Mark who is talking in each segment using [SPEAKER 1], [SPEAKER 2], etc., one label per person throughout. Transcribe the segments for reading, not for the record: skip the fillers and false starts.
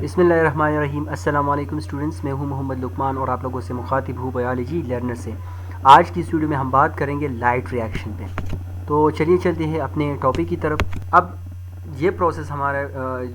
[SPEAKER 1] बिस्मिल्लाहिर्रहमानिर्रहीम। अस्सलाम वालेकुम स्टूडेंट्स, मैं हूं मोहम्मद लुकमान और आप लोगों से मुखातिब हूं बायोलॉजी लर्नर से। आज की इस वीडियो में हम बात करेंगे लाइट रिएक्शन पे। तो चलिए चलते हैं अपने टॉपिक की तरफ। अब ये प्रोसेस हमारा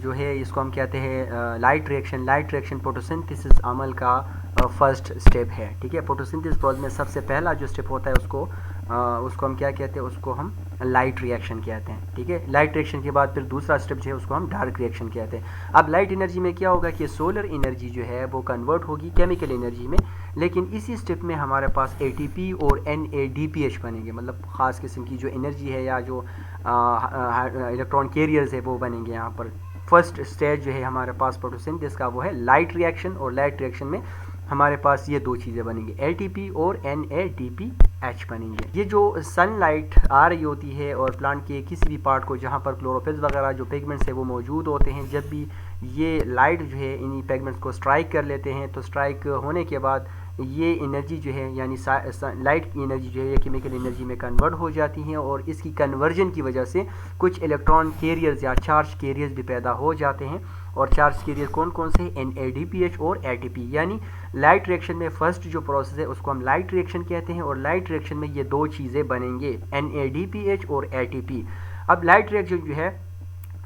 [SPEAKER 1] जो है इसको हम कहते हैं light reaction. Light reaction photosynthesis अमल का फर्स्ट स्टेप है। ठीक है, फोटोसिंथेसिस प्रोसेस में सबसे पहला जो स्टेप होता है उसको हम क्या कहते हैं, उसको हम लाइट रिएक्शन कहते हैं। ठीक है, लाइट रिएक्शन के बाद फिर दूसरा स्टेप जो है उसको हम डार्क रिएक्शन कहते हैं। अब लाइट एनर्जी में क्या होगा कि सोलर एनर्जी जो है वो कन्वर्ट होगी केमिकल एनर्जी में, लेकिन इसी स्टेप में हमारे पास ATP और NADPH बनेंगे, मतलब ख़ास किस्म की जो एनर्जी है या जो इलेक्ट्रॉन कैरियर्स है वो बनेंगे। यहाँ पर फर्स्ट स्टेज जो है हमारे पास फोटोसिंथेसिस का वो है लाइट रिएक्शन, और लाइट रिएक्शन में हमारे पास ये दो चीज़ें बनेंगी, ATP और NADPH बनेंगे। ये जो सनलाइट आ रही होती है और प्लांट के किसी भी पार्ट को जहाँ पर क्लोरोफिल्स वगैरह जो पिगमेंट्स है वो मौजूद होते हैं, जब भी ये लाइट जो है इन्हीं पिगमेंट्स को स्ट्राइक कर लेते हैं तो स्ट्राइक होने के बाद ये एनर्जी जो है यानी लाइट की एनर्जी जो है ये केमिकल एनर्जी में कन्वर्ट हो जाती है, और इसकी कन्वर्जन की वजह से कुछ इलेक्ट्रॉन कैरियर्स या चार्ज कैरियर्स भी पैदा हो जाते हैं। और चार्ज कैरियर कौन कौन से? NADPH और ATP। यानी लाइट रिएक्शन में फर्स्ट जो प्रोसेस है उसको हम लाइट रिएक्शन कहते हैं, और लाइट रिएक्शन में ये दो चीज़ें बनेंगे, NADPH और ATP। अब लाइट रिएक्शन जो है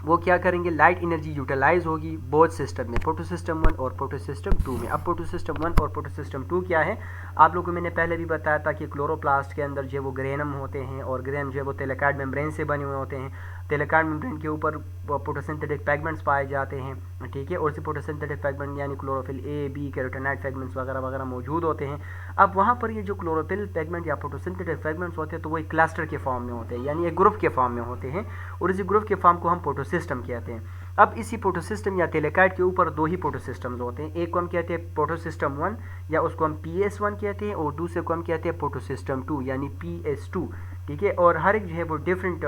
[SPEAKER 1] वो क्या करेंगे, लाइट एनर्जी यूटिलाइज होगी बोथ सिस्टम में, फोटो सिस्टम 1 और फोटो सिस्टम 2 में। अब फोटो सिस्टम 1 और फोटो सिस्टम 2 क्या है, आप लोगों को मैंने पहले भी बताया था कि क्लोरोप्लास्ट के अंदर जो वो ग्रेनम होते हैं, और ग्रेन जो है वो थैलेकॉइड मेम्ब्रेन से बने हुए होते हैं। थैलेकॉइड मेम्ब्रेन के ऊपर फोटोसिंथेटिक पिगमेंट्स पाए जाते हैं। ठीक है, और इसी फोटोसिंथेटिक पिगमेंट यानी chlorophyll A, B, carotenoid pigments वगैरह वगैरह मौजूद होते हैं। अब वहाँ पर ये जो क्लोरोफिल पिगमेंट या फोटोसिंथेटिक पिगमेंट्स होते हैं तो वो एक क्लस्टर के फॉर्म में होते हैं, यानी एक ग्रुप के फॉर्म में होते हैं, और इसी ग्रुप के फॉर्म को हम फोटोसिस्टम कहते हैं। अब इसी फोटोसिस्टम या थैलेकॉइड के ऊपर दो ही फोटोसिस्टम्स होते हैं, एक को हम कहते हैं फोटोसिस्टम 1 या उसको हम PS1 कहते हैं, और दूसरे को हम कहते हैं फोटोसिस्टम 2 यानी PS2। ठीक है, और हर एक जो है वो डिफरेंट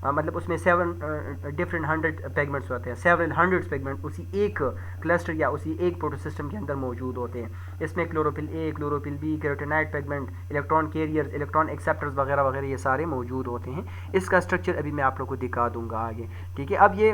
[SPEAKER 1] मतलब उसमें 7 डिफरेंट 100 पिगमेंट्स होते हैं, सेवरल हंड्रेड्स पिगमेंट उसी एक क्लस्टर या उसी एक फोटोसिस्टम के अंदर मौजूद होते हैं। इसमें chlorophyll A, chlorophyll B, carotenoid pigment, electron carriers, electron acceptors वगैरह वगैरह ये सारे मौजूद होते हैं। इसका स्ट्रक्चर अभी मैं आप लोग को दिखा दूंगा आगे। ठीक है, अब ये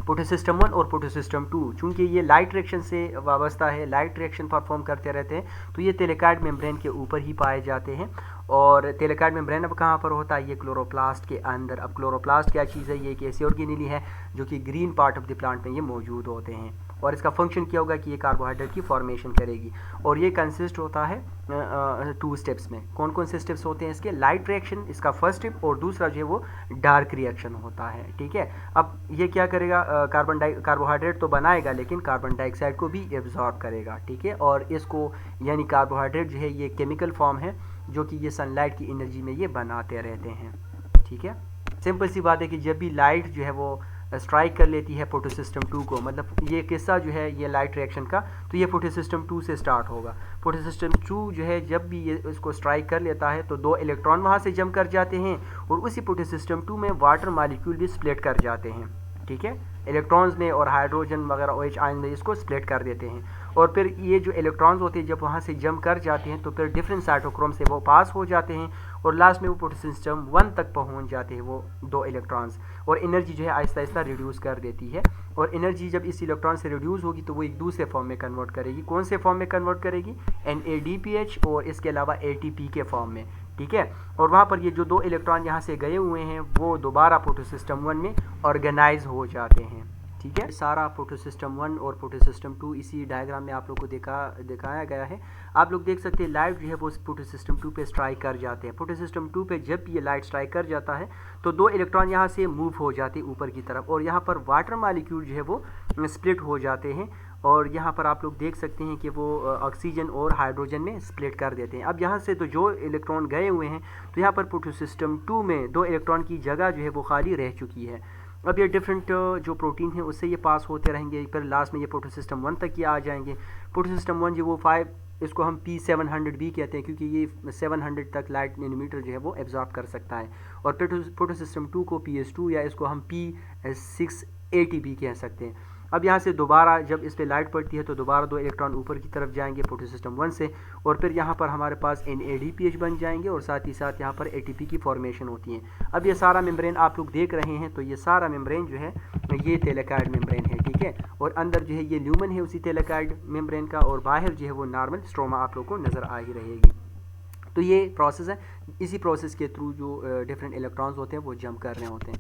[SPEAKER 1] फोटो सिस्टम 1 और फोटो सिस्टम 2 चूंकि ये लाइट रिएक्शन से वाबस्ता है, लाइट रिएक्शन परफॉर्म करते रहते हैं, तो ये थैलेकॉइड मेम्ब्रेन के ऊपर ही पाए जाते हैं। और थैलेकॉइड मेम्ब्रेन अब कहाँ पर होता है? ये क्लोरोप्लास्ट के अंदर। अब क्लोरोप्लास्ट क्या चीज़ है? ये एक ऐसी ऑर्गेनेली है जो कि green part of the plant में ये मौजूद होते हैं, और इसका फंक्शन क्या होगा कि ये कार्बोहाइड्रेट की फॉर्मेशन करेगी, और ये कंसिस्ट होता है 2 स्टेप्स में। कौन कौन से स्टेप्स होते हैं इसके? लाइट रिएक्शन इसका फर्स्ट स्टेप, और दूसरा जो है वो डार्क रिएक्शन होता है। ठीक है, अब ये क्या करेगा, कार्बोहाइड्रेट तो बनाएगा लेकिन कार्बन डाइऑक्साइड को भी एब्जॉर्ब करेगा। ठीक है, और इसको यानी कार्बोहाइड्रेट जो है ये केमिकल फॉर्म है जो कि ये सनलाइट की एनर्जी में ये बनाते रहते हैं। ठीक है, सिंपल सी बात है कि जब भी लाइट जो है वो स्ट्राइक कर लेती है फोटो सिस्टम 2 को, मतलब ये किस्सा जो है ये लाइट रिएक्शन का, तो ये फोटो सिस्टम 2 से स्टार्ट होगा। फोटो सिस्टम 2 जो है जब भी ये इसको स्ट्राइक कर लेता है तो 2 इलेक्ट्रॉन वहाँ से जम कर जाते हैं, और उसी फोटो सिस्टम 2 में वाटर मॉलिक्यूल भी स्प्लिट कर जाते हैं। ठीक है, इलेक्ट्रॉन्स में और हाइड्रोजन वगैरह OH आयन में इसको स्प्लिट कर देते हैं, और फिर ये जो इलेक्ट्रॉन्स होते हैं जब वहाँ से जम कर जाते हैं तो फिर डिफरेंट साइटोक्रोम से वो पास हो जाते हैं, और लास्ट में वो फोटोसिस्टम 1 तक पहुँच जाते हैं वो 2 इलेक्ट्रॉन्स, और एनर्जी जो है आहिस्ता आहिस्ता रिड्यूस कर देती है। और एनर्जी जब इस इलेक्ट्रॉन से रिड्यूस होगी तो वो एक दूसरे फॉर्म में कन्वर्ट करेगी। कौन से फॉर्म में कन्वर्ट करेगी? NADPH और इसके अलावा ATP के फॉर्म में। ठीक है, और वहाँ पर ये जो 2 इलेक्ट्रॉन यहाँ से गए हुए हैं वो दोबारा फोटो सिस्टम 1 में ऑर्गेनाइज हो जाते हैं। ठीक है, सारा फोटो सिस्टम 1 और फोटो सिस्टम 2 इसी डायग्राम में आप लोग को दिखाया गया है। आप लोग देख सकते हैं लाइट जो है वो फोटो सिस्टम 2 पे स्ट्राइक कर जाते हैं। फोटो सिस्टम 2 पे जब ये लाइट स्ट्राइक कर जाता है तो 2 इलेक्ट्रॉन यहाँ से मूव हो जाते हैं ऊपर की तरफ, और यहाँ पर वाटर मॉलिक्यूल जो है वो स्प्लिट हो जाते हैं, और यहाँ पर आप लोग देख सकते हैं कि वो ऑक्सीजन और हाइड्रोजन में स्प्लिट कर देते हैं। अब यहाँ से तो जो इलेक्ट्रॉन गए हुए हैं तो यहाँ पर फोटो सिस्टम 2 में 2 इलेक्ट्रॉन की जगह जो है वो खाली रह चुकी है। अब ये डिफरेंट जो प्रोटीन है उससे ये पास होते रहेंगे, फिर लास्ट में ये फोटो सिस्टम 1 तक ये आ जाएंगे। फोटो सिस्टम 1 जो वो 5, इसको हम P700 भी कहते हैं क्योंकि ये 700 तक लाइट नैनोमीटर जो है वो एब्जॉर्ब कर सकता है, और फोटो सिस्टम 2 को PS2 या इसको हम P680 भी कह सकते हैं। अब यहाँ से दोबारा जब इस पर लाइट पड़ती है तो दोबारा 2 इलेक्ट्रॉन ऊपर की तरफ जाएंगे फोटोसिस्टम 1 से, और फिर यहाँ पर हमारे पास NADPH बन जाएंगे और साथ ही साथ यहाँ पर ATP की फॉर्मेशन होती है। अब ये सारा मेम्ब्रेन आप लोग देख रहे हैं, तो ये सारा मेम्ब्रेन जो है ये थैलेकॉइड मेम्ब्रेन है, ठीक है। और अंदर जो है ये ल्यूमन है उसी थैलेकॉइड मेम्ब्रेन का, और बाहर जो है वो नॉर्मल स्ट्रोमा आप लोग को नज़र आ ही रहेगी। तो ये प्रोसेस है, इसी प्रोसेस के थ्रू जो डिफरेंट इलेक्ट्रॉन्स होते हैं वो जंप कर रहे होते हैं।